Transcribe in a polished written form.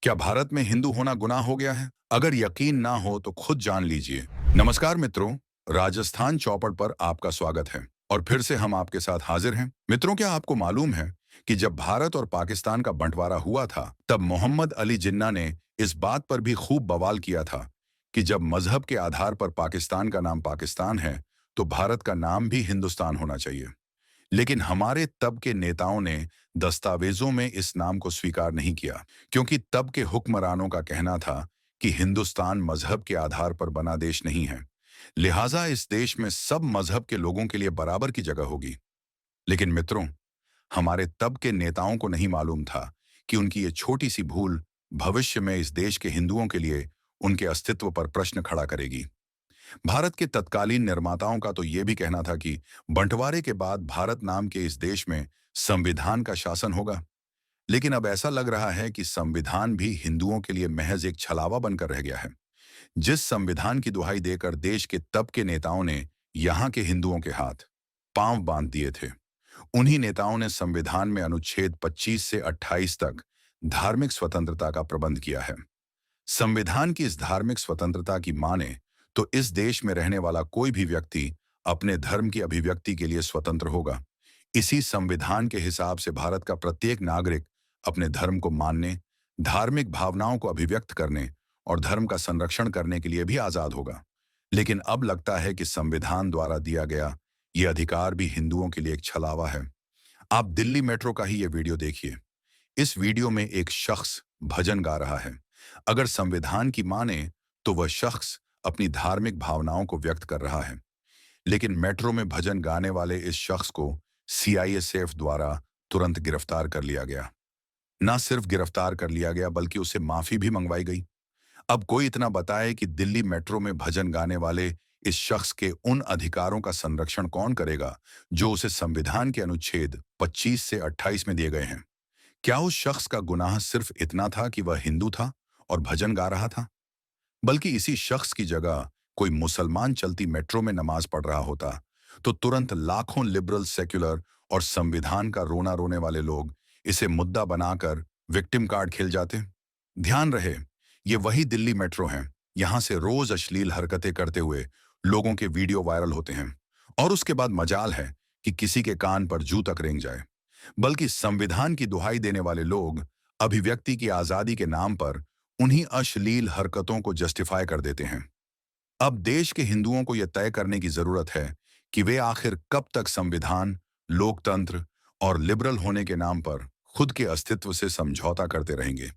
क्या भारत में हिंदू होना गुनाह हो गया है? अगर यकीन ना हो तो खुद जान लीजिए। नमस्कार मित्रों, राजस्थान चौपड़ पर आपका स्वागत है और फिर से हम आपके साथ हाजिर हैं। मित्रों, क्या आपको मालूम है कि जब भारत और पाकिस्तान का बंटवारा हुआ था, तब मोहम्मद अली जिन्ना ने इस बात पर भी खूब बवाल किया था कि जब मजहब के आधार पर पाकिस्तान का नाम पाकिस्तान है, तो भारत का नाम भी हिंदुस्तान होना चाहिए। लेकिन हमारे तब के नेताओं ने दस्तावेजों में इस नाम को स्वीकार नहीं किया, क्योंकि तब के हुक्मरानों का कहना था कि हिंदुस्तान मजहब के आधार पर बना देश नहीं है, लिहाजा इस देश में सब मजहब के लोगों के लिए बराबर की जगह होगी। लेकिन मित्रों, हमारे तब के नेताओं को नहीं मालूम था कि उनकी ये छोटी सी भूल भविष्य में इस देश के हिंदुओं के लिए उनके अस्तित्व पर प्रश्न खड़ा करेगी। भारत के तत्कालीन निर्माताओं का तो ये भी कहना था कि बंटवारे के बाद भारत नाम के इस देश में संविधान का शासन होगा। लेकिन अब ऐसा लग रहा है कि संविधान भी हिंदुओं के लिए महज एक छलावा बनकर रह गया है। जिस संविधान की दुहाई देकर देश के तब के नेताओं ने यहाँ के हिंदुओं के हाथ पांव बांध दिए थे, उन्हीं नेताओं ने संविधान में अनुच्छेद 25 से 28 तक धार्मिक स्वतंत्रता का प्रबंध किया है। संविधान की इस धार्मिक स्वतंत्रता की माने तो इस देश में रहने वाला कोई भी व्यक्ति अपने धर्म की अभिव्यक्ति के लिए स्वतंत्र होगा। इसी संविधान के हिसाब से भारत का प्रत्येक नागरिक अपने धर्म को मानने, धार्मिक भावनाओं को अभिव्यक्त करने और धर्म का संरक्षण करने के लिए भी आजाद होगा। लेकिन अब लगता है कि संविधान द्वारा दिया गया ये अधिकार भी हिंदुओं के लिए एक छलावा है। आप दिल्ली मेट्रो का ही ये वीडियो देखिए। इस वीडियो में एक शख्स भजन गा रहा है। अगर संविधान की माने तो वह शख्स अपनी धार्मिक भावनाओं को व्यक्त कर रहा है। लेकिन मेट्रो में भजन गाने वाले इस शख्स को सीआईएसएफ द्वारा तुरंत गिरफ्तार कर लिया गया। ना सिर्फ गिरफ्तार कर लिया गया बल्कि उसे माफी भी मंगवाई गई। अब कोई इतना बताए कि दिल्ली मेट्रो में भजन गाने वाले इस शख्स के उन अधिकारों का संरक्षण कौन करेगा जो उसे संविधान के अनुच्छेद 25 से 28 में दिए गए हैं। क्या उस शख्स का गुनाह सिर्फ इतना था कि वह हिंदू था और भजन गा रहा था? बल्कि इसी शख्स की जगह कोई मुसलमान चलती मेट्रो में नमाज पढ़ रहा होता तो तुरंत लाखों लिबरल, सेक्युलर और संविधान का रोना रोने वाले लोग इसे मुद्दा बनाकर विक्टिम कार्ड खेल जाते। ध्यान रहे, ये वही दिल्ली मेट्रो है। यहां से रोज अश्लील हरकतें करते हुए लोगों के वीडियो वायरल होते हैं और उसके बाद मजाल है कि किसी के कान पर जू तक रेंग जाए। बल्कि संविधान की दुहाई देने वाले लोग अभिव्यक्ति की आजादी के नाम पर उन्हीं अश्लील हरकतों को जस्टिफाई कर देते हैं। अब देश के हिंदुओं को यह तय करने की जरूरत है कि वे आखिर कब तक संविधान, लोकतंत्र और लिबरल होने के नाम पर खुद के अस्तित्व से समझौता करते रहेंगे।